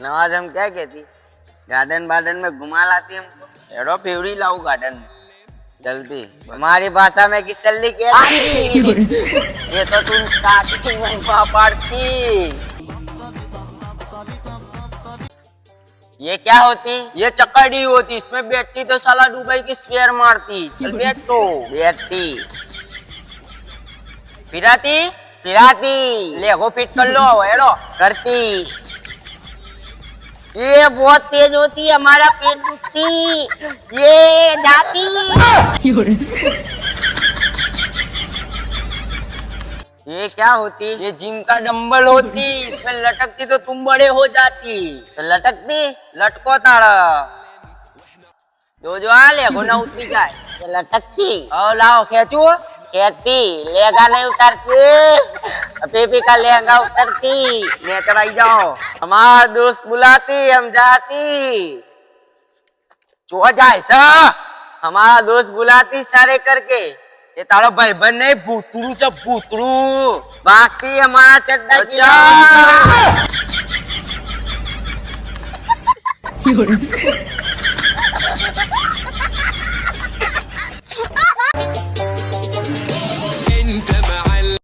नवाज हम क्या कहती, गार्डन वार्डन में घुमा लाती हमको। एडो फेवरी लाऊ गार्डन में जल्दी। हमारी भाषा में किसली कहती। ये तो तुम स्टार्टिंग में पढ़ती। ये क्या होती? ये चक्कड़ी होती, इसमें बैठती तो साला दुबई की स्पेयर मारती। चल बैठो। बैठती। फिराती फिराती। लेगो फिट कर लो। एडो करती। ये बहुत तेज होती है, हमारा पेट दुखती। ये जाती। ये क्या होती? ये जिम का डंबल होती, इसमें लटकती तो तुम बड़े हो जाती। तो लटकती? लटको ताड़ा जो आ ले ना उतरी जाए। ये लटकती। और लाओ खेचू। खेचती लेगा नहीं उतरती। पीपी का लेगा उतरती। लेकर आई जाओ। हमारा दोस्त बुलाती, हम जाती। चो जाए सा। हमारा दोस्त बुलाती सारे करके। ये तारो भाई बन नहीं, भूतरू से भूतरू। बाकी हमारा चड्डा किया।